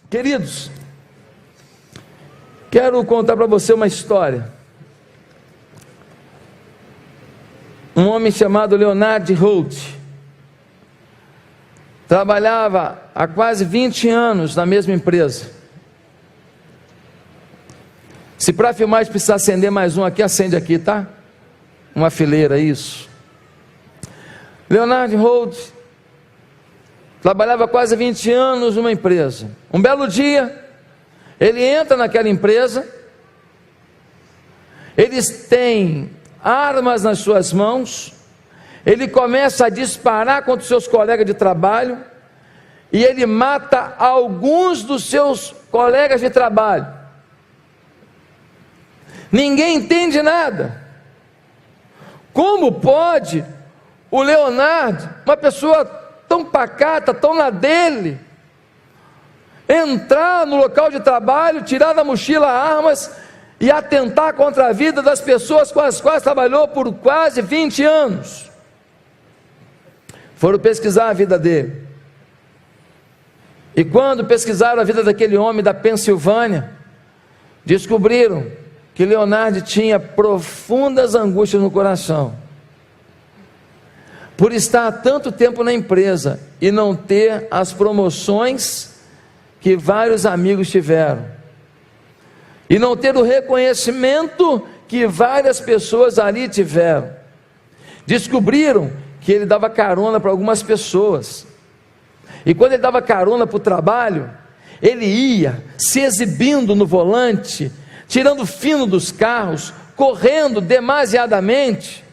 Queridos, quero contar para você uma história. Um homem chamado Leonard Holt trabalhava há quase 20 anos na mesma empresa. Se para filmar precisar acender mais um aqui, acende aqui, tá? Uma fileira, isso. Leonard Holt trabalhava quase 20 anos numa empresa. Um belo dia, ele entra naquela empresa, eles têm armas nas suas mãos, ele começa a disparar contra os seus colegas de trabalho, e ele mata alguns dos seus colegas de trabalho. Ninguém entende nada. Como pode o Leonard, uma pessoa tão pacata, tão na dele, entrar no local de trabalho, tirar da mochila armas e atentar contra a vida das pessoas com as quais trabalhou por quase 20 anos? Foram pesquisar a vida dele, e quando pesquisaram a vida daquele homem da Pensilvânia, descobriram que Leonard tinha profundas angústias no coração, por estar há tanto tempo na empresa e não ter as promoções que vários amigos tiveram, e não ter o reconhecimento que várias pessoas ali tiveram. Descobriram que ele dava carona para algumas pessoas, e quando ele dava carona para o trabalho, ele ia se exibindo no volante, tirando fino dos carros, correndo demasiadamente,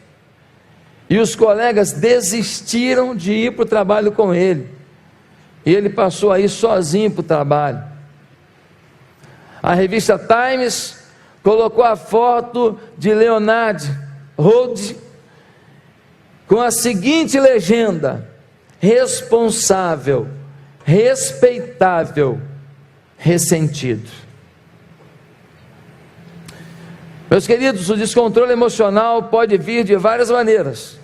e os colegas desistiram de ir para o trabalho com ele, e ele passou a ir sozinho para o trabalho. A revista Times colocou a foto de Leonard Holt com a seguinte legenda: responsável, respeitável, ressentido. Meus queridos, o descontrole emocional pode vir de várias maneiras.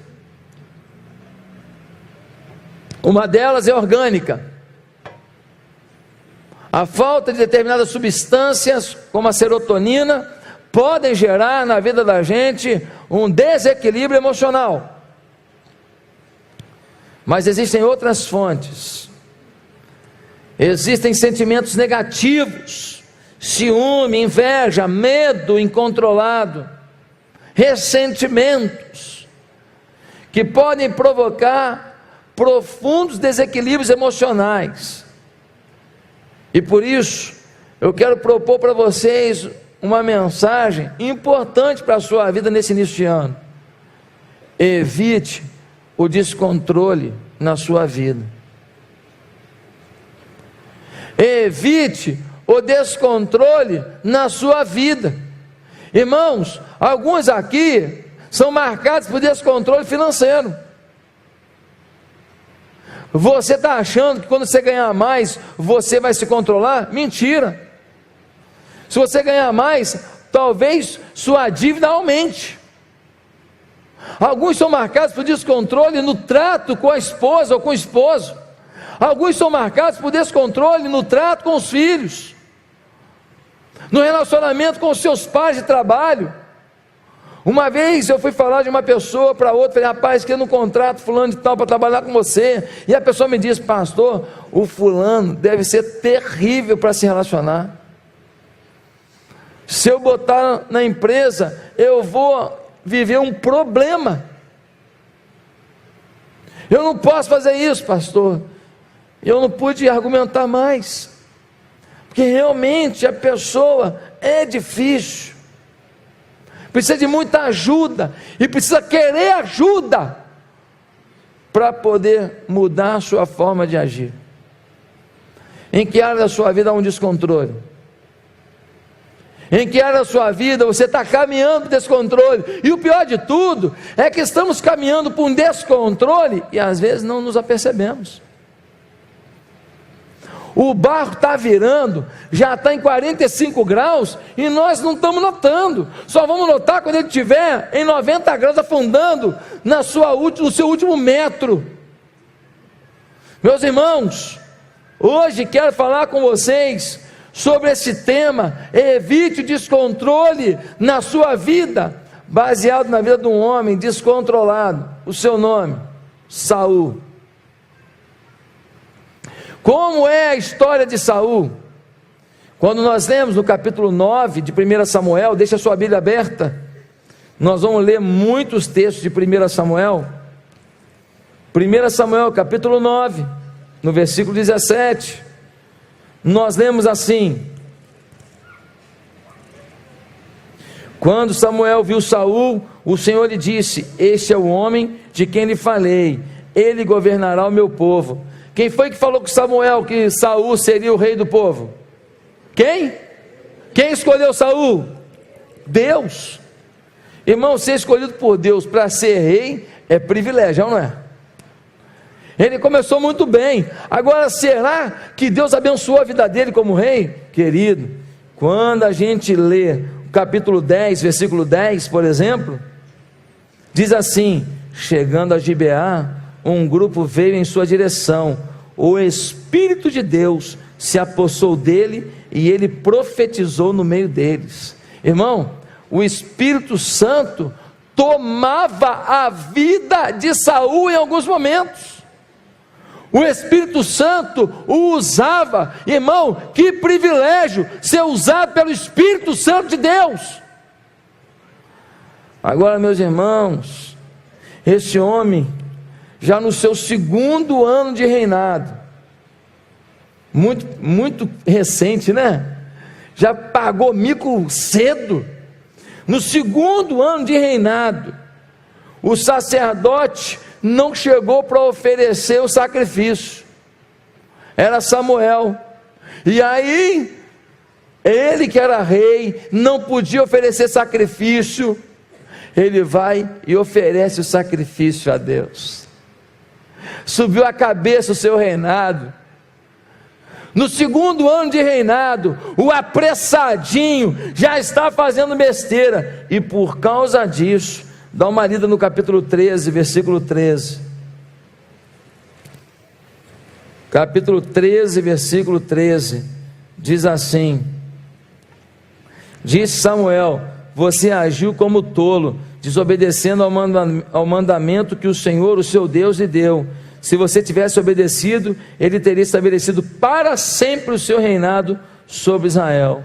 Uma delas é orgânica. A falta de determinadas substâncias, como a serotonina, podem gerar na vida da gente um desequilíbrio emocional. Mas existem outras fontes. Existem sentimentos negativos, ciúme, inveja, medo incontrolado, ressentimentos, que podem provocar profundos desequilíbrios emocionais. E por isso, eu quero propor para vocês uma mensagem importante para a sua vida nesse início de ano. Evite o descontrole na sua vida. Evite o descontrole na sua vida. Irmãos, alguns aqui são marcados por descontrole financeiro. Você está achando que quando você ganhar mais, você vai se controlar? Mentira. Se você ganhar mais, talvez sua dívida aumente. Alguns são marcados por descontrole no trato com a esposa ou com o esposo. Alguns são marcados por descontrole no trato com os filhos, no relacionamento com os seus pais de trabalho. Uma vez eu fui falar de uma pessoa para outra, falei: rapaz, quero um contrato fulano de tal para trabalhar com você, e a pessoa me disse: pastor, o fulano deve ser terrível para se relacionar. Se eu botar na empresa, eu vou viver um problema. Eu não posso fazer isso, pastor. Eu não pude argumentar mais, porque realmente a pessoa é difícil, precisa de muita ajuda, e precisa querer ajuda, para poder mudar a sua forma de agir. Em que área da sua vida há um descontrole? Em que área da sua vida você está caminhando para descontrole? E o pior de tudo, é que estamos caminhando para um descontrole, e às vezes não nos apercebemos. O barco está virando, já está em 45 graus, e nós não estamos notando. Só vamos notar quando ele estiver em 90 graus, afundando no seu último metro. Meus irmãos, Hoje quero falar com vocês sobre esse tema: evite o descontrole na sua vida, baseado na vida de um homem descontrolado. O seu nome, Saul. Como é a história de Saul? Quando nós lemos no capítulo 9 de 1 Samuel, deixa a sua Bíblia aberta, nós vamos ler muitos textos de 1 Samuel. 1 Samuel capítulo 9, no versículo 17, nós lemos assim: quando Samuel viu Saul, o Senhor lhe disse: este é o homem de quem lhe falei, ele governará o meu povo. Quem foi que falou com Samuel que Saul seria o rei do povo? Quem? Quem escolheu Saul? Deus. Irmão, ser escolhido por Deus para ser rei é privilégio, não é? Ele começou muito bem. Agora, será que Deus abençoou a vida dele como rei? Querido, quando a gente lê o capítulo 10, versículo 10, por exemplo, diz assim: chegando a Gibeá, um grupo veio em sua direção, o Espírito de Deus se apossou dele e ele profetizou no meio deles. Irmão, o Espírito Santo tomava a vida de Saul em alguns momentos. O Espírito Santo o usava. Irmão, que privilégio ser usado pelo Espírito Santo de Deus. Agora, meus irmãos, esse homem, já no seu 2º ano de reinado, muito recente, né? Já pagou mico cedo. No 2º ano de reinado, o sacerdote não chegou para oferecer o sacrifício, era Samuel. E aí, ele que era rei, não podia oferecer sacrifício, ele vai e oferece o sacrifício a Deus. Subiu a cabeça o seu reinado. No 2º ano de reinado, o apressadinho já está fazendo besteira, e por causa disso, dá uma lida no capítulo 13, versículo 13. Capítulo 13, versículo 13, diz assim: disse Samuel: você agiu como tolo, desobedecendo ao mandamento que o Senhor, o seu Deus, lhe deu. Se você tivesse obedecido, ele teria estabelecido para sempre o seu reinado sobre Israel.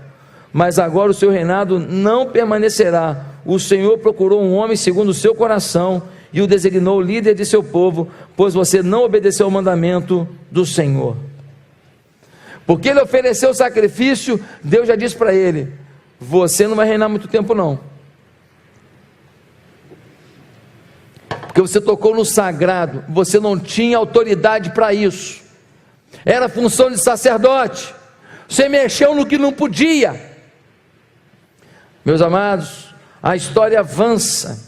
Mas agora o seu reinado não permanecerá. O Senhor procurou um homem segundo o seu coração e o designou líder de seu povo, pois você não obedeceu ao mandamento do Senhor. Porque ele ofereceu o sacrifício, Deus já disse para ele: você não vai reinar muito tempo não, porque você tocou no sagrado, você não tinha autoridade para isso, era função de sacerdote, você mexeu no que não podia. Meus amados, a história avança.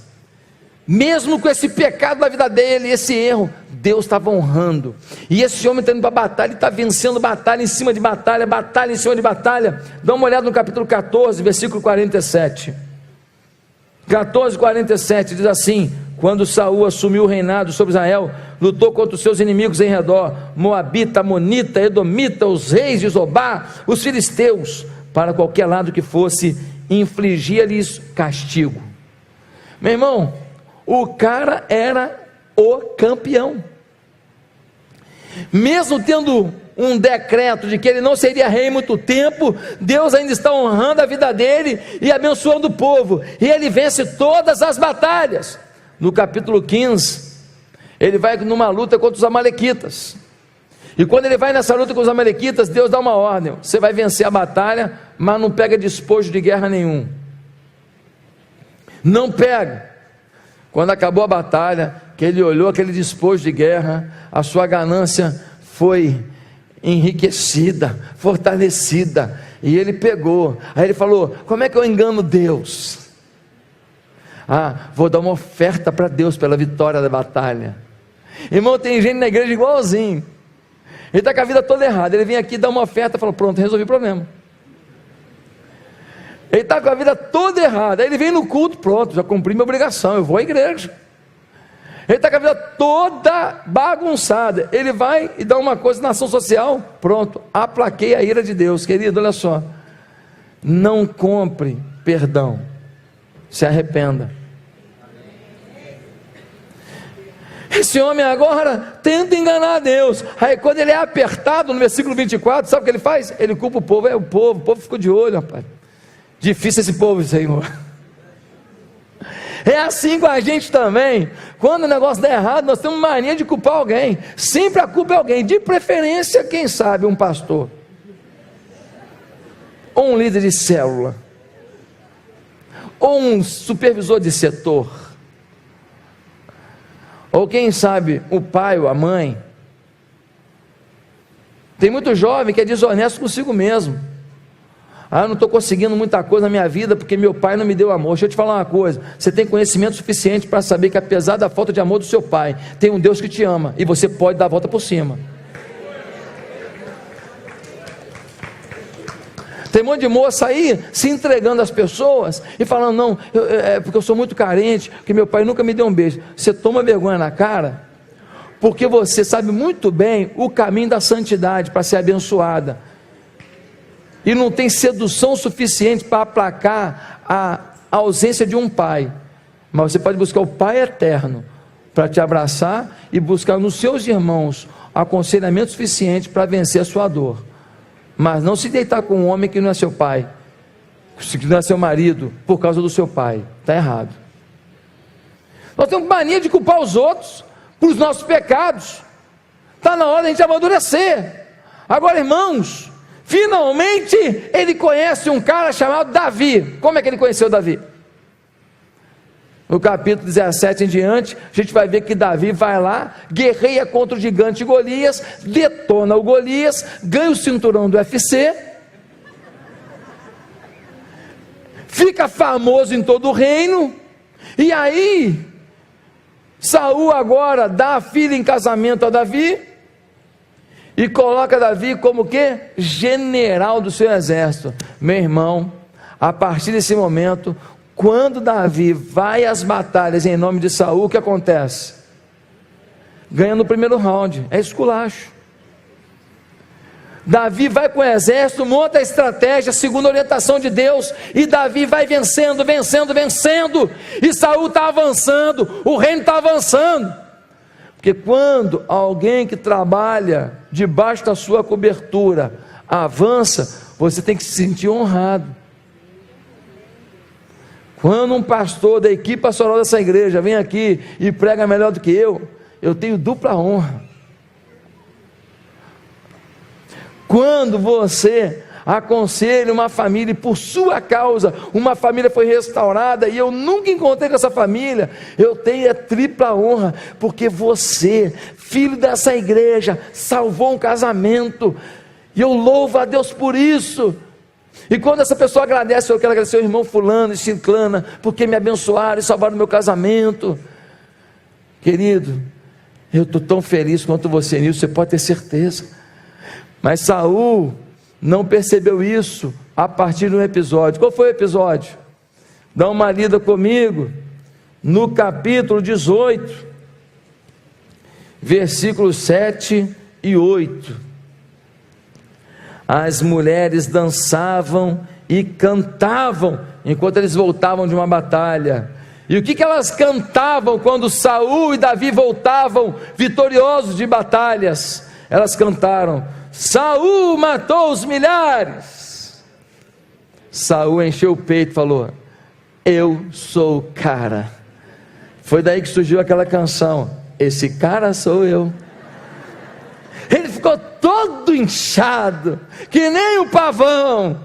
Mesmo com esse pecado na vida dele, esse erro, Deus estava honrando. E esse homem está indo para a batalha, ele está vencendo batalha em cima de batalha, batalha em cima de batalha. Dá uma olhada no capítulo 14, versículo 47. 14:47 diz assim: quando Saul assumiu o reinado sobre Israel, lutou contra os seus inimigos em redor, Moabita, Amonita, Edomita, os reis de Zobá, os filisteus, para qualquer lado que fosse, infligia-lhes castigo. Meu irmão, o cara era o campeão. Mesmo tendo um decreto de que ele não seria rei muito tempo, Deus ainda está honrando a vida dele e abençoando o povo, e ele vence todas as batalhas. No capítulo 15, ele vai numa luta contra os amalequitas, e quando ele vai nessa luta com os amalequitas, Deus dá uma ordem: você vai vencer a batalha, mas não pega despojo de guerra nenhum, não pega. Quando acabou a batalha, que ele olhou aquele despojo de guerra, a sua ganância foi enriquecida, fortalecida, e ele pegou. Aí ele falou: como é que eu engano Deus? Vou dar uma oferta para Deus pela vitória da batalha. Irmão, tem gente na igreja igualzinho, ele está com a vida toda errada, ele vem aqui dar uma oferta e fala: pronto, resolvi o problema. Ele está com a vida toda errada, aí ele vem no culto: pronto, já cumpri minha obrigação, eu vou à igreja. Ele está com a vida toda bagunçada. Ele vai e dá uma coisa na ação social, pronto, aplaquei a ira de Deus. Querido, olha só, não compre perdão, se arrependa. Esse homem agora tenta enganar Deus. Aí quando ele é apertado no versículo 24, sabe o que ele faz? Ele culpa o povo. O povo ficou de olho, rapaz. Difícil esse povo, Senhor. É assim com a gente também. Quando o negócio dá errado, nós temos mania de culpar alguém. Sempre a culpa é alguém. De preferência, quem sabe, um pastor, ou um líder de célula, ou um supervisor de setor, ou quem sabe o pai ou a mãe. Tem muito jovem que é desonesto consigo mesmo. Eu não estou conseguindo muita coisa na minha vida porque meu pai não me deu amor. Deixa eu te falar uma coisa, você tem conhecimento suficiente para saber que apesar da falta de amor do seu pai, tem um Deus que te ama, e você pode dar a volta por cima. Tem um monte de moça aí se entregando às pessoas e falando, não, porque eu sou muito carente, porque meu pai nunca me deu um beijo. Você toma vergonha na cara, porque você sabe muito bem o caminho da santidade para ser abençoada, e não tem sedução suficiente para aplacar a ausência de um pai. Mas você pode buscar o Pai eterno para te abraçar e buscar nos seus irmãos aconselhamento suficiente para vencer a sua dor. Mas não se deitar com um homem que não é seu pai, que não é seu marido, por causa do seu pai. Está errado. Nós temos mania de culpar os outros por os nossos pecados. Está na hora de a gente amadurecer. Agora, irmãos, finalmente ele conhece um cara chamado Davi. Como é que ele conheceu Davi? No capítulo 17 em diante, a gente vai ver que Davi vai lá, guerreia contra o gigante Golias, detona o Golias, ganha o cinturão do UFC, fica famoso em todo o reino. E aí Saul agora dá a filha em casamento a Davi e coloca Davi como que? General do seu exército. Meu irmão, a partir desse momento, quando Davi vai às batalhas em nome de Saul, o que acontece? Ganha no primeiro round, é esculacho. Davi vai com o exército, monta a estratégia segundo a orientação de Deus, e Davi vai vencendo, e Saul está avançando, o reino está avançando. Porque quando alguém que trabalha debaixo da sua cobertura avança, você tem que se sentir honrado. Quando um pastor da equipe pastoral dessa igreja vem aqui e prega melhor do que eu tenho dupla honra. Quando você aconselha uma família e por sua causa uma família foi restaurada e eu nunca encontrei com essa família, eu tenho a tripla honra, porque você, filho dessa igreja, salvou um casamento, e eu louvo a Deus por isso. E quando essa pessoa agradece, eu quero agradecer ao irmão fulano e ciclana, porque me abençoaram e salvaram o meu casamento. Querido, eu estou tão feliz quanto você nisso, você pode ter certeza. Mas Saul não percebeu isso a partir de um episódio. Qual foi o episódio? Dá uma lida comigo, no capítulo 18, versículos 7 e 8. As mulheres dançavam e cantavam enquanto eles voltavam de uma batalha. E o que elas cantavam quando Saul e Davi voltavam vitoriosos de batalhas? Elas cantaram: Saul matou os milhares. Saul encheu o peito e falou: eu sou o cara. Foi daí que surgiu aquela canção: esse cara sou eu. Ele ficou todo inchado, que nem o pavão.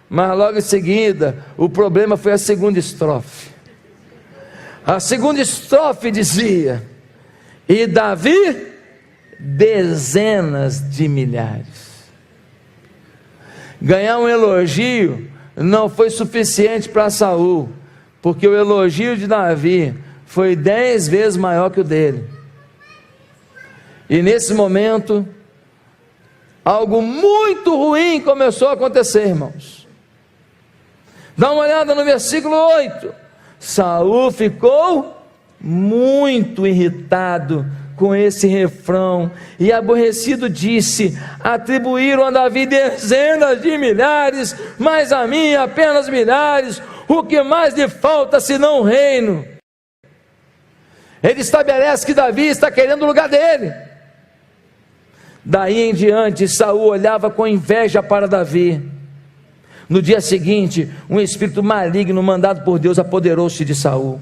Mas logo em seguida, o problema foi a segunda estrofe. A segunda estrofe dizia: e Davi, dezenas de milhares. Ganhar um elogio não foi suficiente para Saul, porque o elogio de Davi foi 10 vezes maior que o dele. E nesse momento, algo muito ruim começou a acontecer, irmãos. Dá uma olhada no versículo 8. Saul ficou muito irritado com esse refrão, e aborrecido disse: atribuíram a Davi dezenas de milhares, mas a mim apenas milhares. O que mais lhe falta senão o reino? Ele estabelece que Davi está querendo o lugar dele. Daí em diante, Saul olhava com inveja para Davi. No dia seguinte, um espírito maligno mandado por Deus apoderou-se de Saul,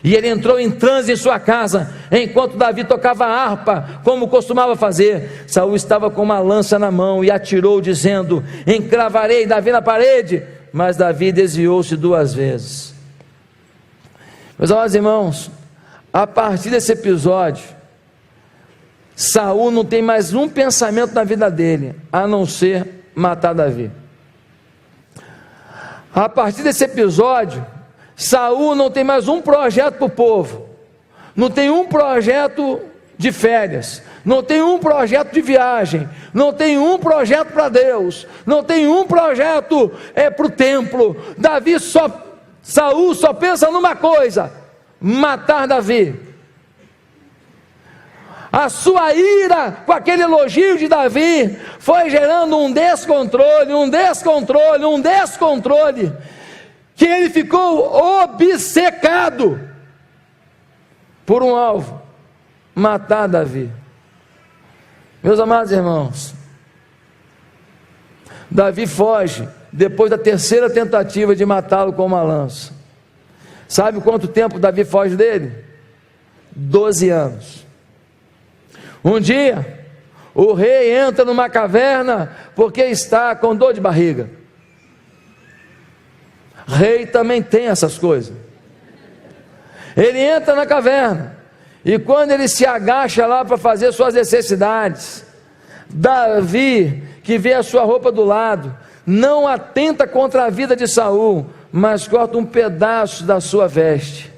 e ele entrou em transe em sua casa, enquanto Davi tocava harpa, como costumava fazer. Saul estava com uma lança na mão e atirou, dizendo: encravarei Davi na parede. Mas Davi desviou-se 2 vezes. Meus amados irmãos, a partir desse episódio, Saul não tem mais um pensamento na vida dele, a não ser matar Davi. A partir desse episódio, Saul não tem mais um projeto para o povo, não tem um projeto de férias, não tem um projeto de viagem, não tem um projeto para Deus, não tem um projeto para o templo. Saul só pensa numa coisa: matar Davi. A sua ira com aquele elogio de Davi foi gerando um descontrole, que ele ficou obcecado por um alvo: matar Davi. Meus amados irmãos, Davi foge depois da 3ª tentativa de matá-lo com uma lança. Sabe quanto tempo Davi foge dele? 12 anos. Um dia, o rei entra numa caverna porque está com dor de barriga. Rei também tem essas coisas. Ele entra na caverna, e quando ele se agacha lá para fazer suas necessidades, Davi, que vê a sua roupa do lado, não atenta contra a vida de Saul, mas corta um pedaço da sua veste.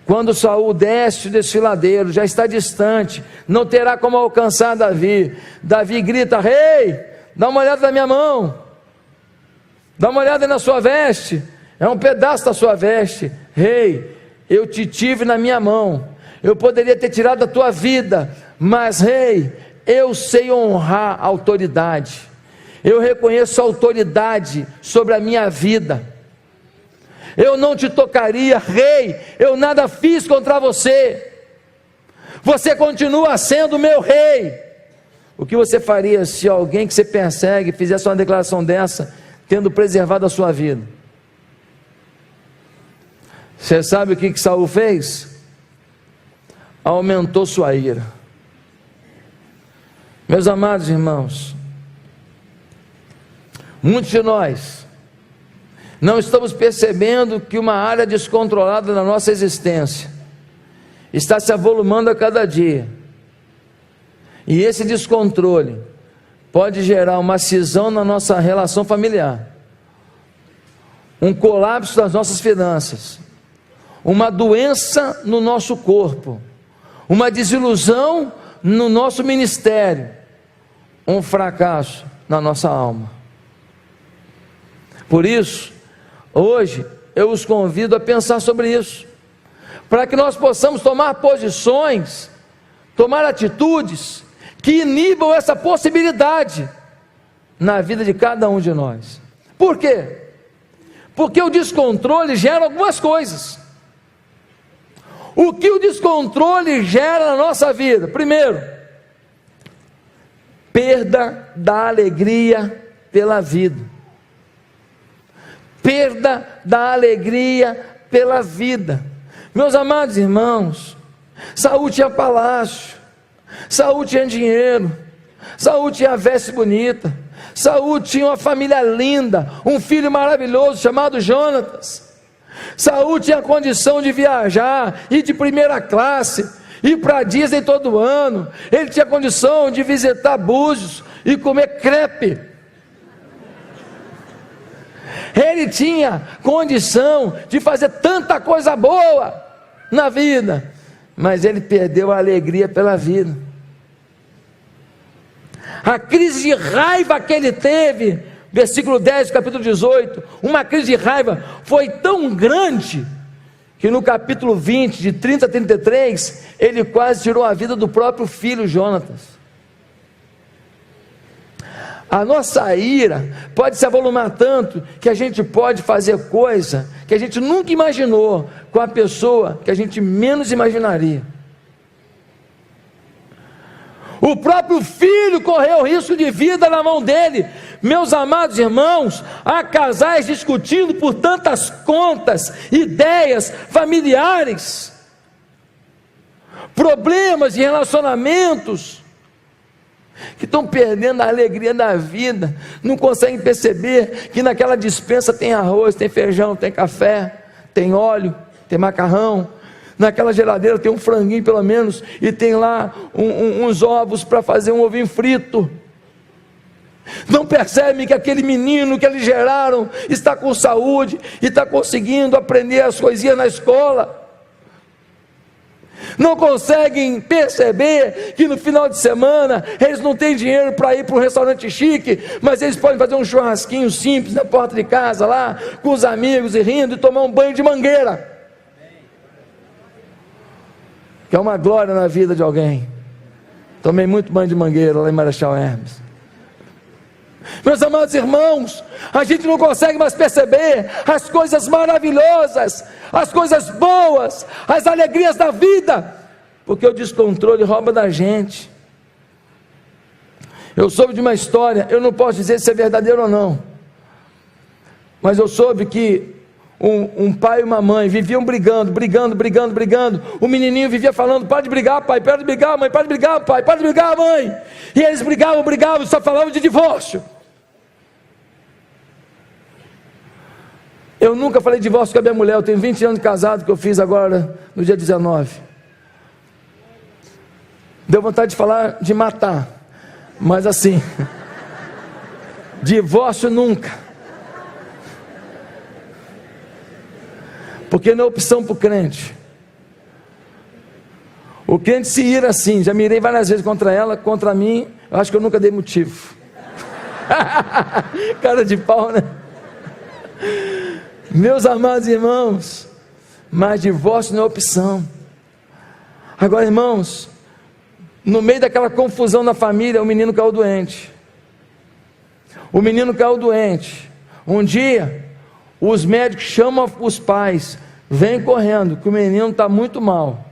Quando Saul desce o desfiladeiro, já está distante, não terá como alcançar Davi. Davi grita: rei, dá uma olhada na minha mão, dá uma olhada na sua veste, é um pedaço da sua veste. Rei, eu te tive na minha mão, eu poderia ter tirado a tua vida, mas rei, eu sei honrar a autoridade, eu reconheço a autoridade sobre a minha vida. Eu não te tocaria, rei, eu nada fiz contra você, você continua sendo meu rei. O que você faria se alguém que você persegue fizesse uma declaração dessa, tendo preservado a sua vida? Você sabe o que Saul fez? Aumentou sua ira. Meus amados irmãos, muitos de nós não estamos percebendo que uma área descontrolada na nossa existência está se avolumando a cada dia, e esse descontrole pode gerar uma cisão na nossa relação familiar, um colapso das nossas finanças, uma doença no nosso corpo, uma desilusão no nosso ministério, um fracasso na nossa alma. Por isso, hoje eu os convido a pensar sobre isso, para que nós possamos tomar posições, tomar atitudes que inibam essa possibilidade na vida de cada um de nós. Por quê? Porque o descontrole gera algumas coisas. O que o descontrole gera na nossa vida? Primeiro, perda da alegria pela vida. Perda da alegria pela vida. Meus amados irmãos, Saul tinha palácio, Saul tinha dinheiro, Saul tinha veste bonita, Saul tinha uma família linda, um filho maravilhoso chamado Jonatas. Saul tinha condição de viajar, ir de primeira classe, ir para Disney todo ano. Ele tinha condição de visitar Búzios e comer crepe. Ele tinha condição de fazer tanta coisa boa na vida, mas ele perdeu a alegria pela vida. A crise de raiva que ele teve, versículo 10 do capítulo 18, uma crise de raiva foi tão grande, que no capítulo 20, de 30 a 33, ele quase tirou a vida do próprio filho Jonatas. A nossa ira pode se avolumar tanto que a gente pode fazer coisa que a gente nunca imaginou com a pessoa que a gente menos imaginaria. O próprio filho correu risco de vida na mão dele. Meus amados irmãos, há casais discutindo por tantas contas, ideias familiares, problemas de relacionamentos, que estão perdendo a alegria da vida, não conseguem perceber que naquela despensa tem arroz, tem feijão, tem café, tem óleo, tem macarrão, naquela geladeira tem um franguinho pelo menos, e tem lá uns ovos para fazer um ovinho frito. Não percebem que aquele menino que eles geraram está com saúde e está conseguindo aprender as coisinhas na escola. Não conseguem perceber que no final de semana eles não têm dinheiro para ir para um restaurante chique, mas eles podem fazer um churrasquinho simples na porta de casa lá, com os amigos e rindo, e tomar um banho de mangueira, que é uma glória na vida de alguém. Tomei muito banho de mangueira lá em Marechal Hermes. Meus amados irmãos, a gente não consegue mais perceber as coisas maravilhosas, as coisas boas, as alegrias da vida, porque o descontrole rouba da gente. Eu soube de uma história, eu não posso dizer se é verdadeiro ou não, mas eu soube que um pai e uma mãe viviam brigando. O menininho vivia falando: para de brigar, pai, para de brigar, mãe, para de brigar, pai, para de brigar, mãe. E eles brigavam, só falavam de divórcio. Eu nunca falei de divórcio com a minha mulher, eu tenho 20 anos de casado, que eu fiz agora no dia 19. Deu vontade de falar de matar, mas assim, divórcio nunca, porque não é opção para o crente. O crente se ira assim, já mirei várias vezes contra ela, contra mim, eu acho que eu nunca dei motivo. Cara de pau, né? Meus amados irmãos, mas divórcio não é opção. Agora, irmãos, no meio daquela confusão na família, o menino caiu doente. Um dia, os médicos chamam os pais: vem correndo, que o menino está muito mal.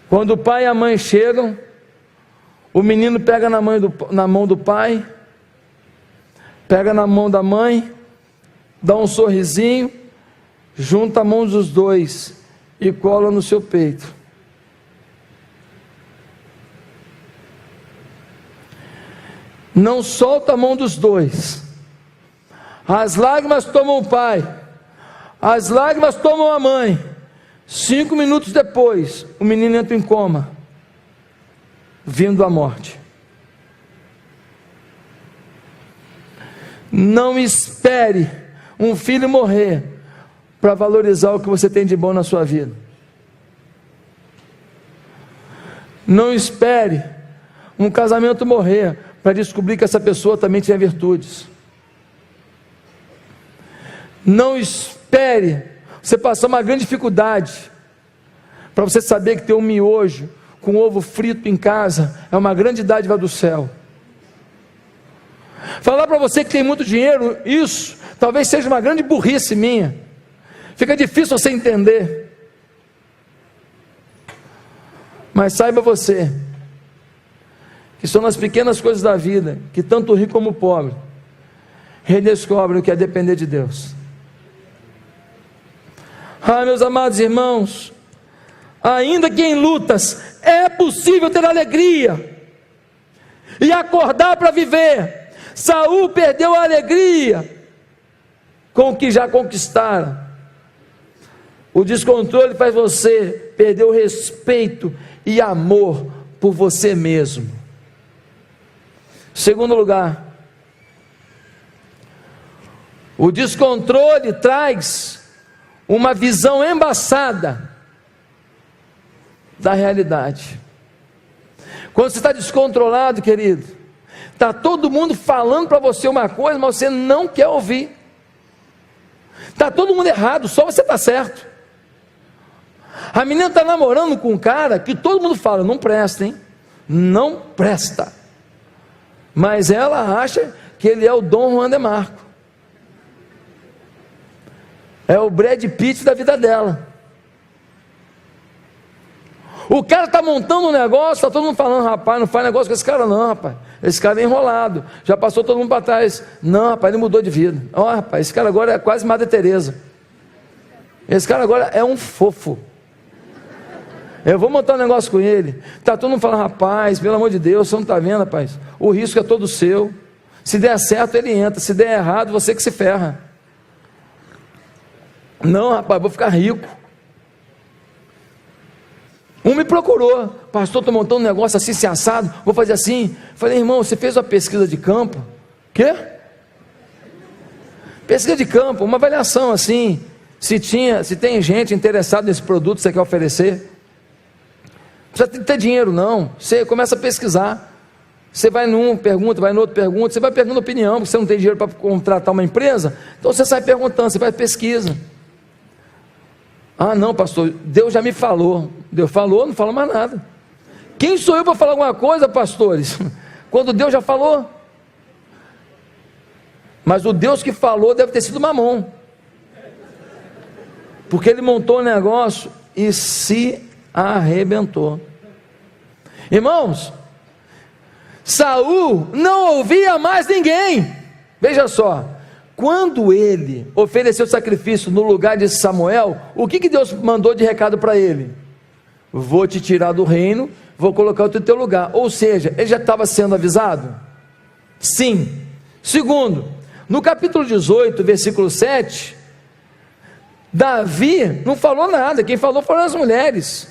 Quando o pai e a mãe chegam, o menino pega na mão do pai, pega na mão da mãe, dá um sorrisinho, junta a mão dos dois e cola no seu peito. Não solta a mão dos dois. As lágrimas tomam o pai, as lágrimas tomam a mãe. 5 minutos depois, o menino entra em coma, vindo à morte. Não espere um filho morrer para valorizar o que você tem de bom na sua vida. Não espere um casamento morrer para descobrir que essa pessoa também tinha virtudes. Não espere você passar uma grande dificuldade para você saber que ter um miojo com ovo frito em casa é uma grande dádiva do céu. Falar para você que tem muito dinheiro, isso talvez seja uma grande burrice minha. Fica difícil você entender. Mas saiba você que são nas pequenas coisas da vida que tanto o rico como o pobre redescobrem o que é depender de Deus. Meus amados irmãos, ainda que em lutas é possível ter alegria e acordar para viver. Saul perdeu a alegria com o que já conquistaram. O descontrole faz você perder o respeito e amor por você mesmo. Segundo lugar, o descontrole traz uma visão embaçada da realidade. Quando você está descontrolado, querido, está todo mundo falando para você uma coisa, mas você não quer ouvir. Está todo mundo errado, só você está certo. A menina está namorando com um cara que todo mundo fala, não presta, hein? Não presta. Mas ela acha que ele é o Dom Juan de Marco. É o Brad Pitt da vida dela. O cara está montando um negócio, está todo mundo falando, rapaz, não faz negócio com esse cara não, rapaz. Esse cara é enrolado, já passou todo mundo para trás. Não, rapaz, ele mudou de vida. Ó, rapaz, esse cara agora é quase Madre Teresa. Esse cara agora é um fofo. Eu vou montar um negócio com ele. Está todo mundo falando, rapaz, pelo amor de Deus, você não está vendo, rapaz? O risco é todo seu. Se der certo, ele entra. Se der errado, você que se ferra. Não, rapaz, vou ficar rico. Um me procurou, pastor, estou montando um negócio assim, se assado, vou fazer assim. Falei, irmão, você fez uma pesquisa de campo? Quê? Pesquisa de campo, uma avaliação assim, se tem gente interessada nesse produto que você quer oferecer. Não precisa ter dinheiro não, você começa a pesquisar. Você vai num, pergunta, vai no outro, pergunta, você vai perguntando opinião, porque você não tem dinheiro para contratar uma empresa, então você sai perguntando, você faz pesquisa. Ah não, pastor, Deus já me falou. Deus falou, não fala mais nada. Quem sou eu para falar alguma coisa, pastores? Quando Deus já falou. Mas o Deus que falou deve ter sido Mamon, porque ele montou o negócio e se arrebentou. Irmãos, Saul não ouvia mais ninguém. Veja só, quando ele ofereceu sacrifício no lugar de Samuel, o que Deus mandou de recado para ele? Vou te tirar do reino, vou colocar outro no teu lugar. Ou seja, ele já estava sendo avisado? Sim. Segundo, no capítulo 18, versículo 7, Davi não falou nada, quem falou foram as mulheres.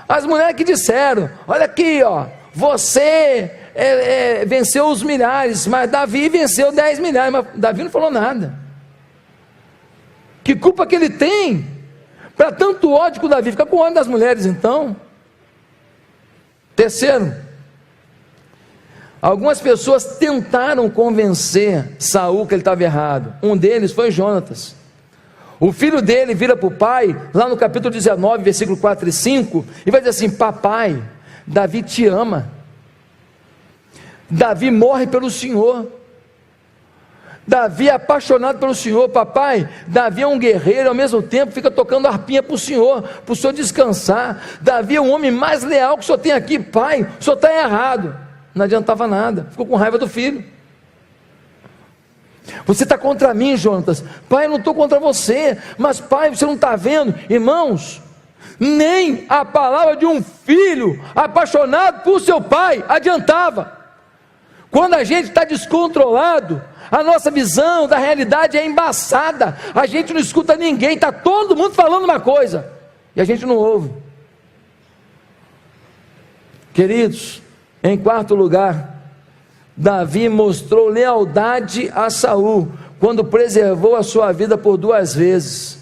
As mulheres que disseram, olha aqui ó, você venceu os milhares, mas Davi venceu 10 milhares, mas Davi não falou nada. Que culpa que ele tem para tanto ódio com Davi? Fica com ódio das mulheres então. Terceiro, algumas pessoas tentaram convencer Saul que ele estava errado. Um deles foi Jonatas. O filho dele vira para o pai, lá no capítulo 19, versículo 4 e 5, e vai dizer assim, papai, Davi te ama, Davi morre pelo Senhor, Davi é apaixonado pelo Senhor, papai, Davi é um guerreiro, ao mesmo tempo fica tocando harpinha para o Senhor descansar, Davi é o homem mais leal que o Senhor tem aqui, pai, o Senhor está errado. Não adiantava nada, ficou com raiva do filho. Você está contra mim, Jonatas. Pai, eu não estou contra você, mas pai, você não está vendo? Irmãos, nem a palavra de um filho apaixonado por seu pai adiantava. Quando a gente está descontrolado, a nossa visão da realidade é embaçada, a gente não escuta ninguém, está todo mundo falando uma coisa, e a gente não ouve. Queridos, em quarto lugar, Davi mostrou lealdade a Saul, quando preservou a sua vida por 2 vezes,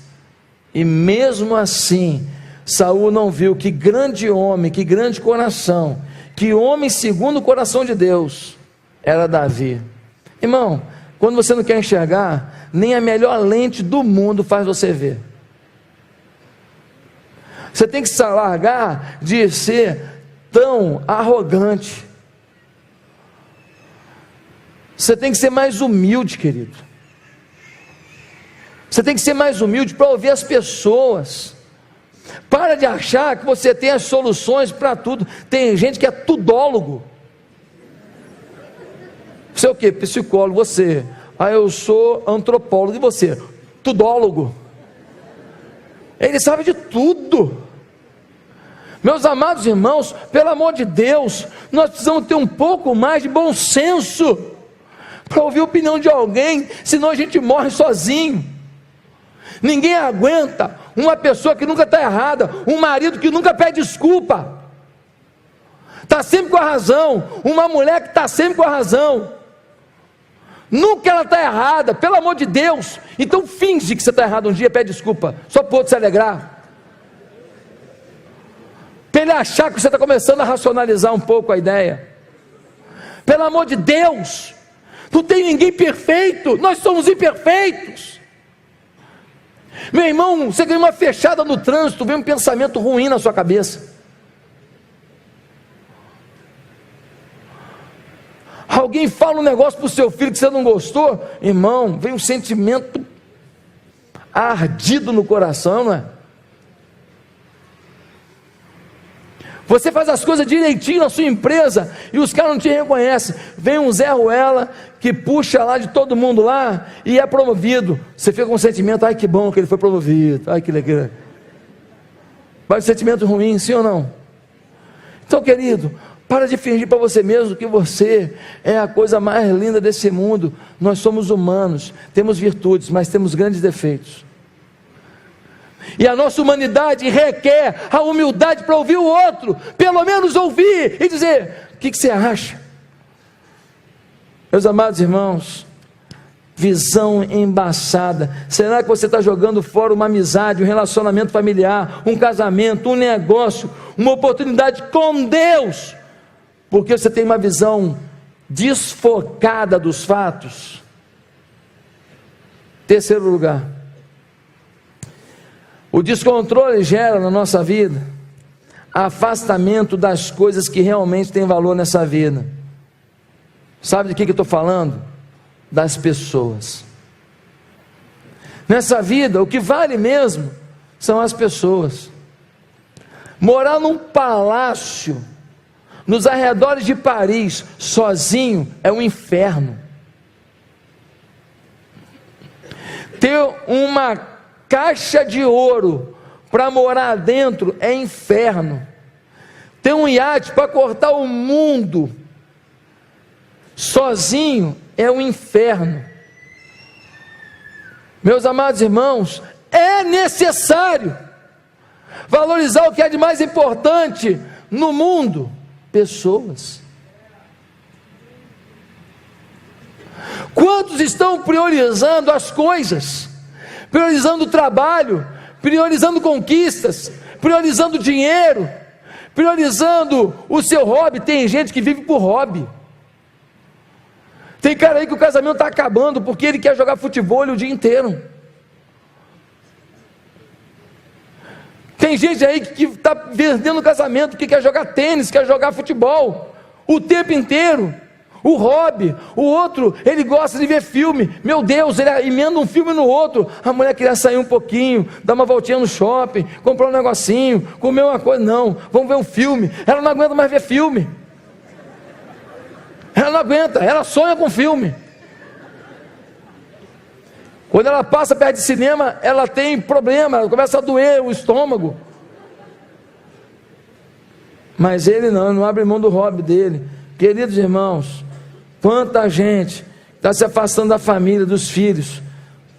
e mesmo assim, Saul não viu que grande homem, que grande coração, que homem segundo o coração de Deus, era Davi. Irmão, quando você não quer enxergar, nem a melhor lente do mundo faz você ver. Você tem que se largar de ser tão arrogante. Você tem que ser mais humilde, querido. Você tem que ser mais humilde para ouvir as pessoas. Para de achar que você tem as soluções para tudo. Tem gente que é tudólogo. Você é o quê? Psicólogo, você. Ah, eu sou antropólogo. E você? Tudólogo. Ele sabe de tudo. Meus amados irmãos, pelo amor de Deus, nós precisamos ter um pouco mais de bom senso para ouvir a opinião de alguém, senão a gente morre sozinho. Ninguém aguenta uma pessoa que nunca está errada, um marido que nunca pede desculpa, está sempre com a razão, uma mulher que está sempre com a razão, nunca ela está errada, pelo amor de Deus. Então finge que você está errado um dia, pede desculpa, só para o outro se alegrar, para ele achar que você está começando a racionalizar um pouco a ideia. Pelo amor de Deus, não tem ninguém perfeito, nós somos imperfeitos. Meu irmão, você ganha uma fechada no trânsito, vem um pensamento ruim na sua cabeça. Alguém fala um negócio para o seu filho que você não gostou, irmão, vem um sentimento ardido no coração, não é? Você faz as coisas direitinho na sua empresa e os caras não te reconhecem. Vem um Zé Ruela que puxa lá de todo mundo lá e é promovido. Você fica com um sentimento, ai que bom que ele foi promovido, ai que legal. Vai um sentimento ruim, sim ou não? Então, querido, para de fingir para você mesmo que você é a coisa mais linda desse mundo. Nós somos humanos, temos virtudes, mas temos grandes defeitos. E a nossa humanidade requer a humildade para ouvir o outro, pelo menos ouvir e dizer: o que você acha? Meus amados irmãos, visão embaçada. Será que você está jogando fora uma amizade, um relacionamento familiar, um casamento, um negócio, uma oportunidade com Deus, porque você tem uma visão desfocada dos fatos? Terceiro lugar, o descontrole gera na nossa vida afastamento das coisas que realmente têm valor nessa vida. Sabe de que eu estou falando? Das pessoas. Nessa vida, o que vale mesmo são as pessoas. Morar num palácio nos arredores de Paris sozinho é um inferno. Ter uma caixa de ouro para morar dentro é inferno. Ter um iate para cortar o mundo sozinho é um inferno. Meus amados irmãos, é necessário valorizar o que é de mais importante no mundo: pessoas. Quantos estão priorizando as coisas, priorizando o trabalho, priorizando conquistas, priorizando dinheiro, priorizando o seu hobby? Tem gente que vive por hobby. Tem cara aí que o casamento está acabando porque ele quer jogar futebol o dia inteiro. Tem gente aí que está vendendo casamento porque quer jogar tênis, quer jogar futebol o tempo inteiro. O hobby. O outro, ele gosta de ver filme. Meu Deus, ele emenda um filme no outro. A mulher queria sair um pouquinho, dar uma voltinha no shopping, comprar um negocinho, comer uma coisa. Não, vamos ver um filme. Ela não aguenta mais ver filme. Ela não aguenta, ela sonha com filme. Quando ela passa perto de cinema, ela tem problema, ela começa a doer o estômago. Mas ele não abre mão do hobby dele. Queridos irmãos, quanta gente está se afastando da família, dos filhos,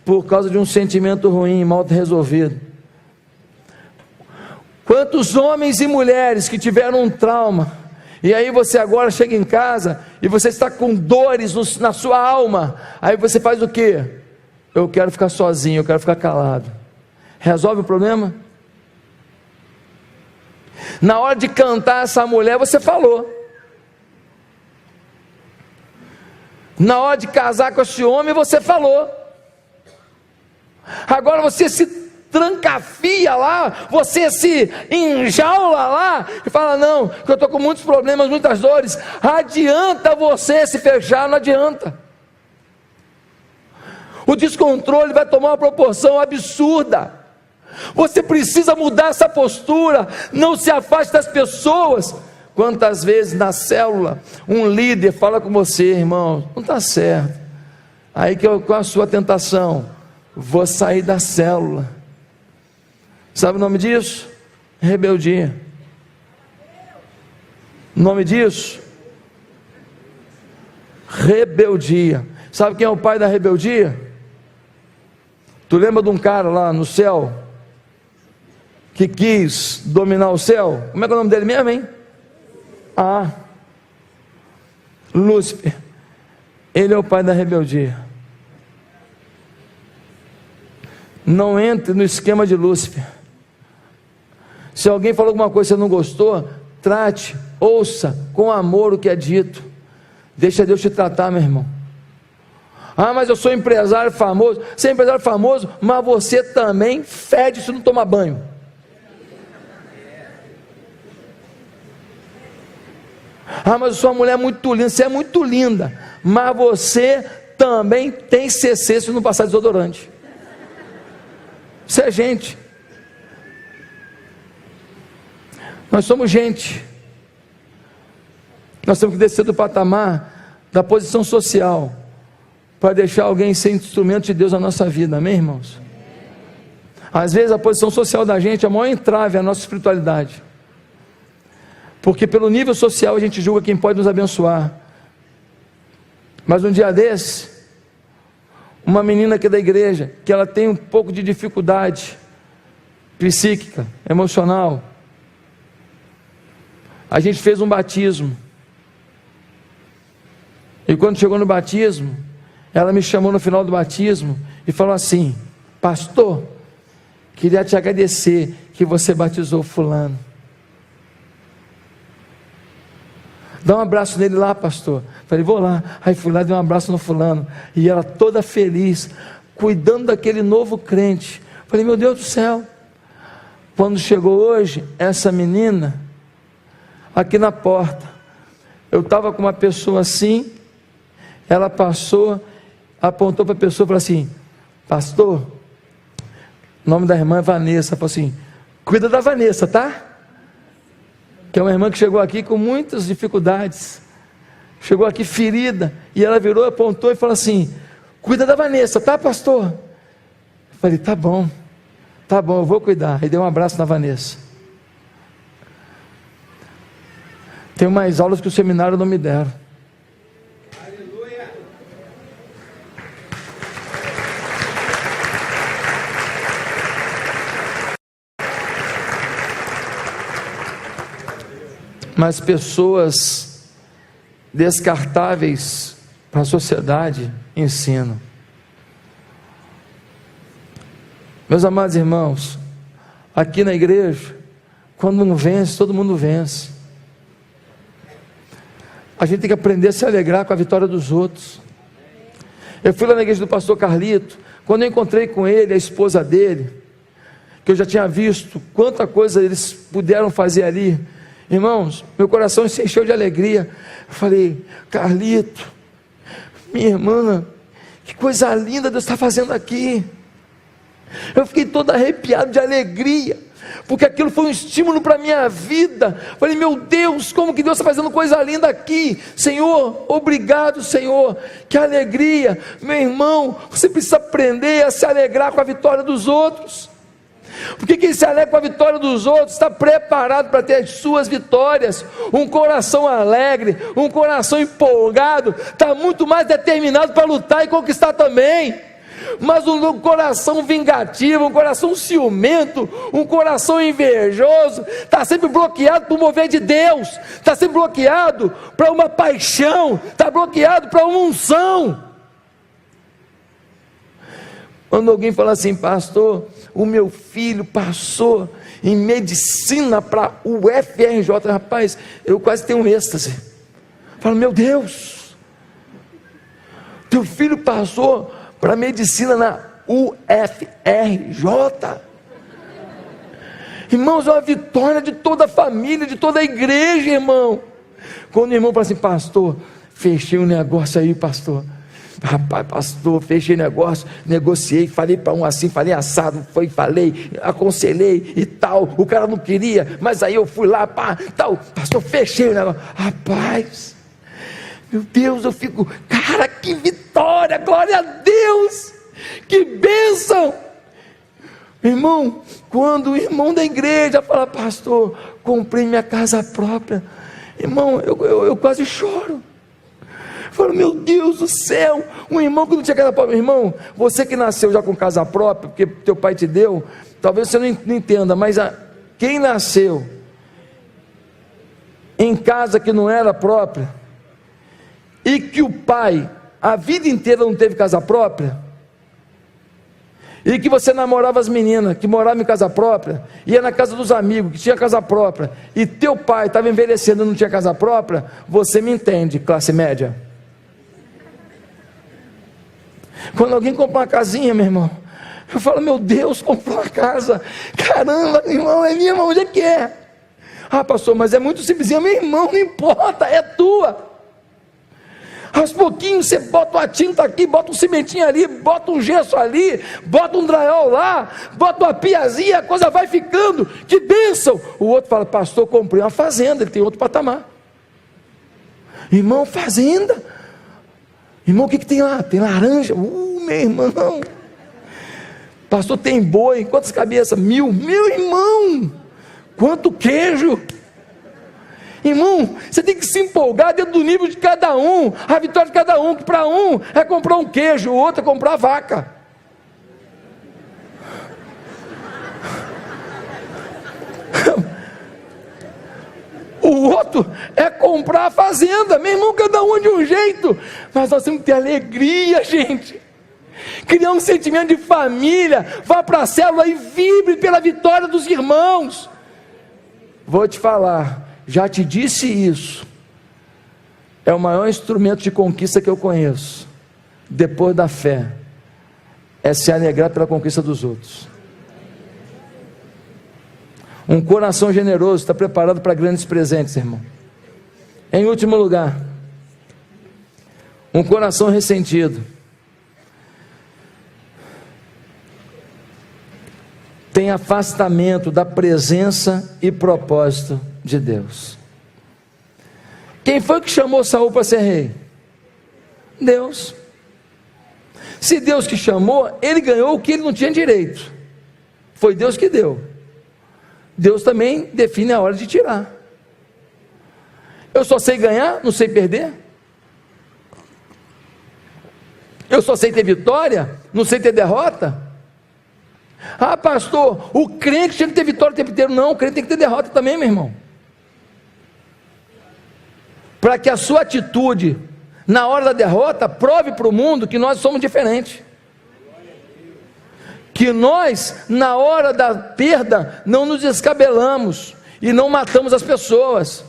por causa de um sentimento ruim, mal resolvido. Quantos homens e mulheres que tiveram um trauma, e aí você agora chega em casa e você está com dores na sua alma. Aí você faz o quê? Eu quero ficar sozinho, eu quero ficar calado. Resolve o problema? Na hora de cantar essa mulher, você falou. Na hora de casar com esse homem, você falou. Agora você se trancafia lá, você se enjaula lá e fala: não, que eu estou com muitos problemas, muitas dores. Adianta você se fechar? Não adianta. O descontrole vai tomar uma proporção absurda. Você precisa mudar essa postura. Não se afaste das pessoas. Quantas vezes na célula um líder fala com você: irmão, não está certo. Aí qual a sua tentação? Vou sair da célula. Sabe o nome disso? Rebeldia. O nome disso? Rebeldia. Sabe quem é o pai da rebeldia? Tu lembra de um cara lá no céu que quis dominar o céu? Como é que é o nome dele mesmo, hein? Lúcifer. Ele é o pai da rebeldia. Não entre no esquema de Lúcifer. Se alguém falou alguma coisa que você não gostou, trate, ouça com amor o que é dito. Deixa Deus te tratar, meu irmão. Ah, mas eu sou empresário famoso. Você é empresário famoso, mas você também fede se não tomar banho. Ah, mas eu sou uma mulher muito linda. Você é muito linda, mas você também tem CC se não passar desodorante. Isso é gente. Nós somos gente. Nós temos que descer do patamar da posição social para deixar alguém ser instrumento de Deus na nossa vida, amém, irmãos? Às vezes a posição social da gente é a maior entrave à nossa espiritualidade, porque pelo nível social a gente julga quem pode nos abençoar. Mas um dia desse, uma menina aqui da igreja, que ela tem um pouco de dificuldade psíquica, emocional, a gente fez um batismo, e quando chegou no batismo, ela me chamou no final do batismo e falou assim: pastor, queria te agradecer que você batizou fulano. Dá um abraço nele lá, pastor. Falei, vou lá. Aí fui lá, dei um abraço no fulano, e ela toda feliz, cuidando daquele novo crente. Falei, meu Deus do céu. Quando chegou hoje, essa menina, aqui na porta, eu estava com uma pessoa assim, ela passou, apontou para a pessoa e falou assim: pastor, o nome da irmã é Vanessa. Falou assim: cuida da Vanessa, tá? Que é uma irmã que chegou aqui com muitas dificuldades, chegou aqui ferida, e ela virou, apontou e falou assim: cuida da Vanessa, tá, pastor? Eu falei, tá bom, eu vou cuidar. Aí dei um abraço na Vanessa. Tenho mais aulas que o seminário não me deram. Mas pessoas descartáveis para a sociedade ensinam. Meus amados irmãos, aqui na igreja, quando um vence, todo mundo vence. A gente tem que aprender a se alegrar com a vitória dos outros. Eu fui lá na igreja do pastor Carlito, quando eu encontrei com ele, a esposa dele, que eu já tinha visto quanta coisa eles puderam fazer ali, irmãos, meu coração se encheu de alegria. Eu falei, Carlito, minha irmã, que coisa linda Deus está fazendo aqui. Eu fiquei todo arrepiado de alegria, porque aquilo foi um estímulo para a minha vida. Eu falei, meu Deus, como que Deus está fazendo coisa linda aqui, Senhor, obrigado, Senhor, que alegria. Meu irmão, você precisa aprender a se alegrar com a vitória dos outros, porque quem se alegra com a vitória dos outros está preparado para ter as suas vitórias. Um coração alegre, um coração empolgado, está muito mais determinado para lutar e conquistar também. Mas um coração vingativo, um coração ciumento, um coração invejoso, está sempre bloqueado para o mover de Deus, está sempre bloqueado para uma paixão, está bloqueado para uma unção. Quando alguém fala assim, pastor, o meu filho passou em medicina para o UFRJ, rapaz, eu quase tenho um êxtase. Falo, meu Deus, teu filho passou para medicina na UFRJ. Irmãos, é uma vitória de toda a família, de toda a igreja, irmão. Quando o irmão fala assim, pastor, fechei um negócio aí, pastor. Rapaz, pastor, fechei negócio, negociei, falei para um assim, falei assado, falei, aconselhei e tal, o cara não queria, mas aí eu fui lá, pá, tal, pastor, fechei o negócio. Rapaz, meu Deus, eu fico, cara, que vitória, glória a Deus, que bênção. Irmão, quando o irmão da igreja fala, pastor, comprei minha casa própria, irmão, eu quase choro. Falo, meu Deus do céu, um irmão que não tinha casa própria. Irmão, você que nasceu já com casa própria, porque teu pai te deu, talvez você não entenda, mas quem nasceu em casa que não era própria, e que o pai a vida inteira não teve casa própria, e que você namorava as meninas que moravam em casa própria, ia na casa dos amigos que tinha casa própria, e teu pai estava envelhecendo e não tinha casa própria, você me entende, classe média. Quando alguém compra uma casinha, meu irmão, eu falo, meu Deus, comprou uma casa, caramba, irmão, é minha, onde é que é? Ah, pastor, mas é muito simplesinho. Meu irmão, não importa, é tua. Aos pouquinhos você bota uma tinta aqui, bota um cimentinho ali, bota um gesso ali, bota um drywall lá, bota uma piazinha, a coisa vai ficando, que bênção. O outro fala, pastor, comprei uma fazenda, ele tem outro patamar. Irmão, fazenda? Irmão, o que tem lá? Tem laranja, meu irmão. Pastor, tem boi, quantas cabeças? 1000, meu irmão, quanto queijo. Irmão, você tem que se empolgar dentro do nível de cada um, a vitória de cada um, que para um é comprar um queijo, o outro é comprar a vaca. O outro é comprar a fazenda, meu irmão, cada um de um jeito, mas nós temos que ter alegria, gente, criar um sentimento de família, vá para a célula e vibre pela vitória dos irmãos. Vou te falar, já te disse isso, é o maior instrumento de conquista que eu conheço, depois da fé, é se alegrar pela conquista dos outros. Um coração generoso está preparado para grandes presentes, irmão. Em último lugar, um coração ressentido tem afastamento da presença e propósito de Deus. Quem foi que chamou Saul para ser rei? Deus. Se Deus que chamou, ele ganhou o que ele não tinha direito. Foi Deus que deu. Deus também define a hora de tirar. Eu só sei ganhar, não sei perder. Eu só sei ter vitória, não sei ter derrota. Ah, pastor, o crente tinha que ter vitória o tempo inteiro. Não, o crente tem que ter derrota também, meu irmão. Para que a sua atitude na hora da derrota prove para o mundo que nós somos diferentes. Que nós, na hora da perda, não nos descabelamos e não matamos as pessoas,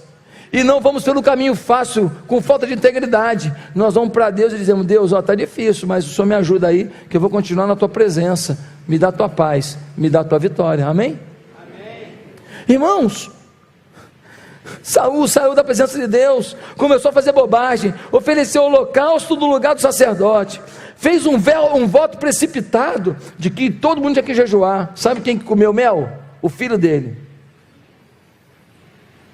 e não vamos pelo caminho fácil, com falta de integridade. Nós vamos para Deus e dizemos, Deus, está difícil, mas o Senhor me ajuda aí, que eu vou continuar na tua presença, me dá a tua paz, me dá a tua vitória, amém? Amém. Irmãos, Saul saiu da presença de Deus, começou a fazer bobagem, ofereceu o holocausto no lugar do sacerdote, fez um voto precipitado, de que todo mundo tinha que jejuar. Sabe quem que comeu mel? O filho dele.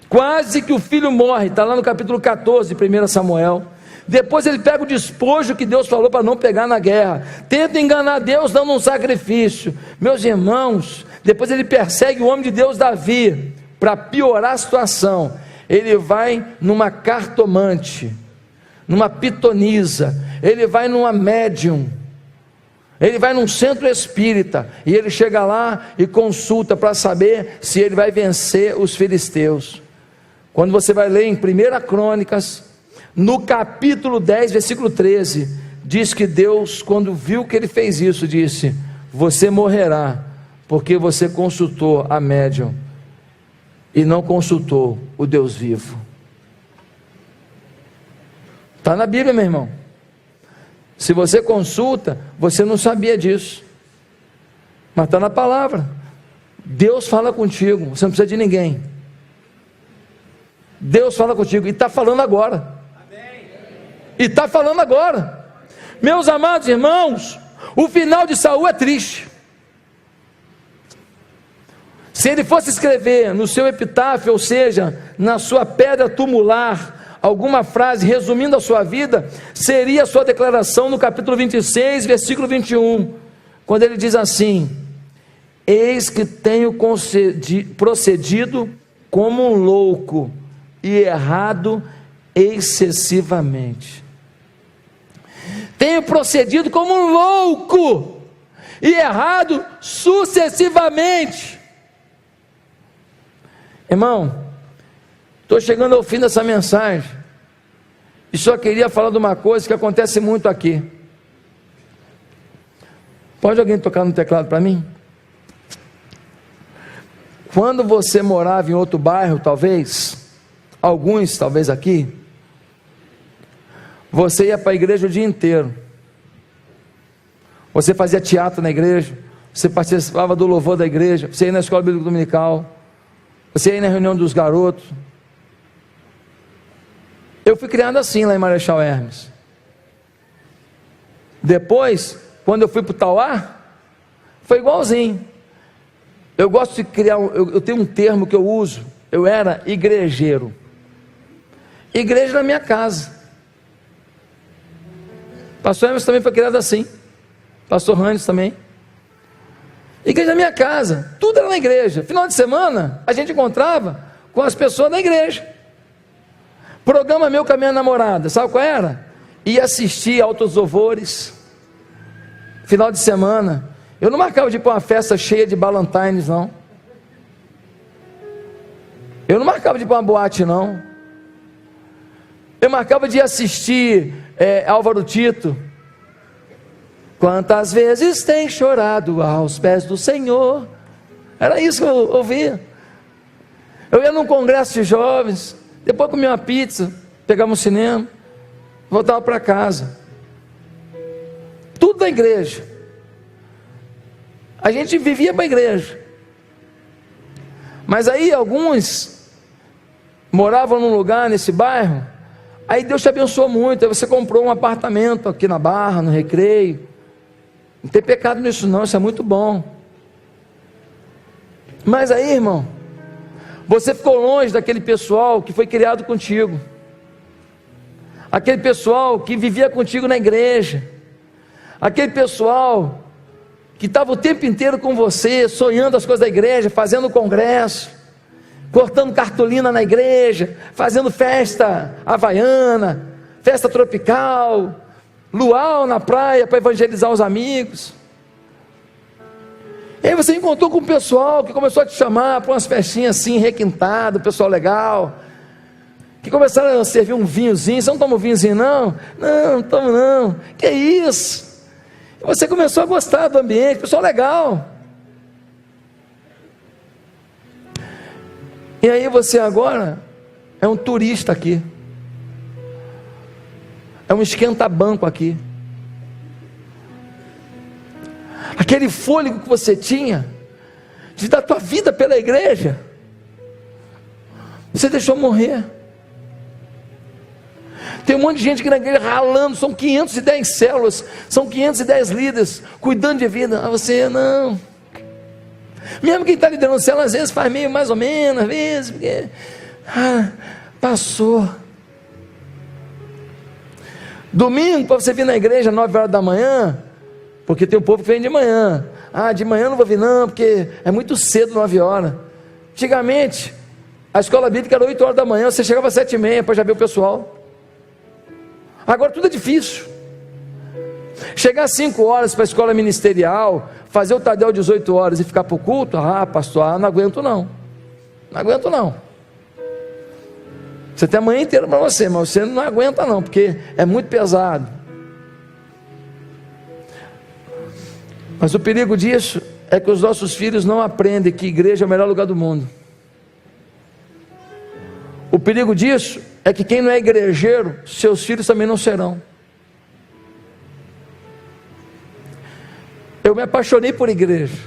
Quase que o filho morre, está lá no capítulo 14, 1 Samuel. Depois ele pega o despojo que Deus falou para não pegar na guerra, tenta enganar Deus dando um sacrifício. Meus irmãos, depois ele persegue o homem de Deus Davi, para piorar a situação, ele vai numa cartomante, numa pitonisa, ele vai numa médium, ele vai num centro espírita, e ele chega lá e consulta para saber se ele vai vencer os filisteus. Quando você vai ler em 1 Crônicas, no capítulo 10, versículo 13, diz que Deus, quando viu que ele fez isso, disse, você morrerá, porque você consultou a médium, e não consultou o Deus vivo. Está na Bíblia, meu irmão. Se você consulta, você não sabia disso, mas está na palavra. Deus fala contigo, você não precisa de ninguém. Deus fala contigo, e está falando agora. E está falando agora. Meus amados irmãos, o final de Saul é triste. Se ele fosse escrever no seu epitáfio, ou seja, na sua pedra tumular, alguma frase resumindo a sua vida, seria a sua declaração no capítulo 26, versículo 21, quando ele diz assim, eis que tenho procedido como um louco, e errado excessivamente. Tenho procedido como um louco, e errado sucessivamente. Irmão, estou chegando ao fim dessa mensagem, e só queria falar de uma coisa que acontece muito aqui. Pode alguém tocar no teclado para mim? Quando você morava em outro bairro, talvez, alguns talvez aqui, você ia para a igreja o dia inteiro, Você fazia teatro na igreja, você participava do louvor da igreja, você ia na escola bíblica dominical, você ia na reunião dos garotos. Eu fui criado assim lá em Marechal Hermes. Depois, quando eu fui para o Tauá, foi igualzinho. Eu gosto de criar, eu tenho um termo que eu uso, eu era igrejeiro. Igreja na minha casa. Pastor Hermes também foi criado assim. Pastor Randes também. Igreja na minha casa, tudo era na igreja. Final de semana, a gente encontrava com as pessoas da igreja. Programa meu com a minha namorada, sabe qual era? Ia assistir altos louvores. Final de semana. Eu não marcava de ir para uma festa cheia de Ballantines, não. Eu não marcava de ir para uma boate, não. Eu marcava de assistir Álvaro Tito. Quantas vezes tem chorado aos pés do Senhor? Era isso que eu ouvia. Eu ia num congresso de jovens, depois comia uma pizza, pegava um cinema, voltava para casa. Tudo da igreja. A gente vivia para a igreja. Mas aí alguns moravam num lugar, nesse bairro, aí Deus te abençoou muito, aí você comprou um apartamento aqui na Barra, no Recreio. Não tem pecado nisso não, isso é muito bom. Mas aí, irmão, você ficou longe daquele pessoal que foi criado contigo, aquele pessoal que vivia contigo na igreja, aquele pessoal que estava o tempo inteiro com você, sonhando as coisas da igreja, fazendo congresso, cortando cartolina na igreja, fazendo festa havaiana, festa tropical, luau na praia para evangelizar os amigos. E aí você encontrou com o pessoal que começou a te chamar para umas festinhas assim, requintado, pessoal legal, que começaram a servir um vinhozinho. Você não toma um vinhozinho não? Não, não tomo não. Que isso? E você começou a gostar do ambiente, pessoal legal. E aí você agora é um turista aqui, é um esquenta-banco aqui. Aquele fôlego que você tinha de dar tua vida pela igreja, você deixou morrer. Tem um monte de gente aqui na igreja ralando, são 510 células, são 510 líderes, cuidando de vida. Ah, você não. Mesmo quem está liderando célula, às vezes faz meio mais ou menos, às vezes, porque passou. Domingo, para você vir na igreja às 9 horas da manhã, porque tem um povo que vem de manhã. De manhã eu não vou vir não, porque é muito cedo, 9 horas. Antigamente, a escola bíblica era 8 horas da manhã, você chegava às 7h30 para já ver o pessoal. Agora tudo é difícil. Chegar às 5 horas para a escola ministerial, fazer o Tadel 18 horas e ficar para o culto, pastor, não aguento não. Não aguento não. Você tem a manhã inteira para você, mas você não aguenta não, porque é muito pesado. Mas o perigo disso é que os nossos filhos não aprendem que igreja é o melhor lugar do mundo. O perigo disso é que quem não é igrejeiro, seus filhos também não serão. Eu me apaixonei por igreja.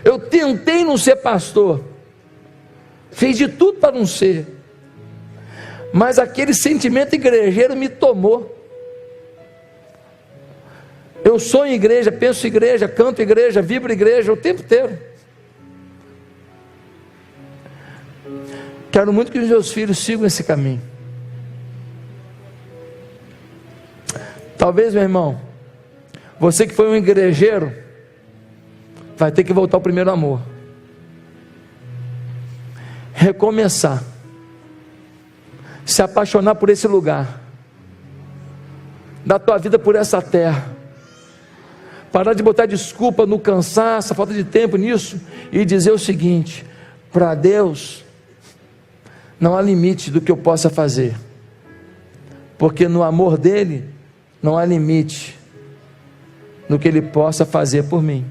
Eu tentei não ser pastor. Fiz de tudo para não ser. Mas aquele sentimento igrejeiro me tomou. Eu sonho em igreja, penso em igreja, canto em igreja, vibro em igreja o tempo inteiro. Quero muito que os meus filhos sigam esse caminho. Talvez, meu irmão, você que foi um igrejeiro, vai ter que voltar ao primeiro amor. Recomeçar. Se apaixonar por esse lugar. Dar tua vida por essa terra. Parar de botar desculpa no cansaço, falta de tempo nisso, e dizer o seguinte: para Deus não há limite do que eu possa fazer, porque no amor dele não há limite no que ele possa fazer por mim.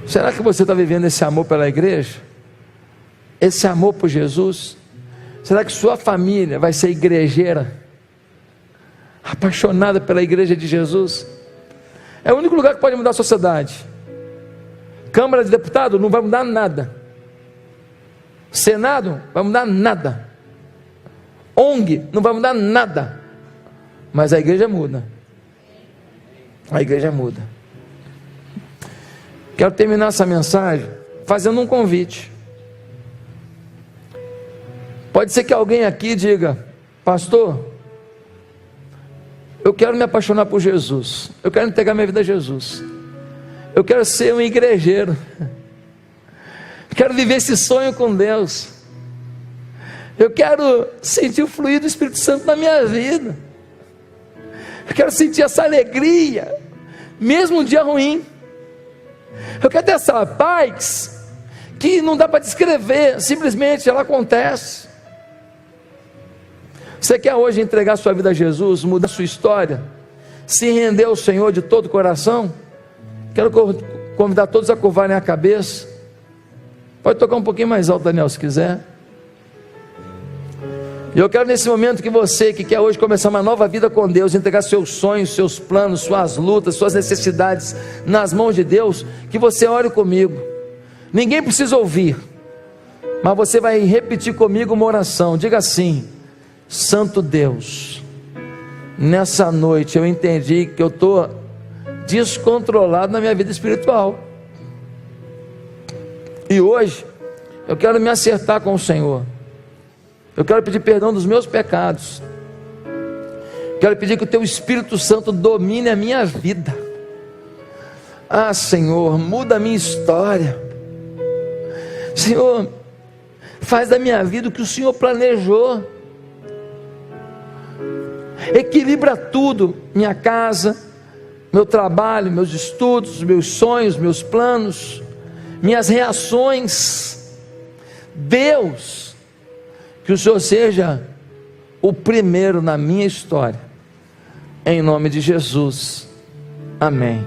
Será que você está vivendo esse amor pela igreja? Esse amor por Jesus? Será que sua família vai ser igrejeira? apaixonada pela igreja de Jesus. É o único lugar que pode mudar a sociedade. Câmara de Deputados não vai mudar nada. Senado vai mudar nada. ONG não vai mudar nada. Mas a igreja muda. A igreja muda. Quero terminar essa mensagem fazendo um convite. Pode ser que alguém aqui diga: pastor, eu quero me apaixonar por Jesus, eu quero entregar minha vida a Jesus, eu quero ser um igrejeiro, quero viver esse sonho com Deus, eu quero sentir o fluir do Espírito Santo na minha vida, eu quero sentir essa alegria, mesmo um dia ruim, eu quero ter essa paz que não dá para descrever, simplesmente ela acontece. Você quer hoje entregar sua vida a Jesus, mudar sua história, se render ao Senhor de todo o coração? Quero convidar todos a curvarem a cabeça. Pode tocar um pouquinho mais alto, Daniel, se quiser. E eu quero nesse momento que você que quer hoje começar uma nova vida com Deus, entregar seus sonhos, seus planos, suas lutas, suas necessidades nas mãos de Deus, que você ore comigo. Ninguém precisa ouvir, mas você vai repetir comigo uma oração. Diga assim: Santo Deus, nessa noite eu entendi que eu estou descontrolado na minha vida espiritual, e hoje eu quero me acertar com o Senhor. Eu quero pedir perdão dos meus pecados, quero pedir que o Teu Espírito Santo domine a minha vida. Ah, Senhor, muda a minha história. Senhor, faz da minha vida o que o Senhor planejou. Equilibra tudo, minha casa, meu trabalho, meus estudos, meus sonhos, meus planos, minhas reações. Deus, que o Senhor seja o primeiro na minha história, em nome de Jesus, amém.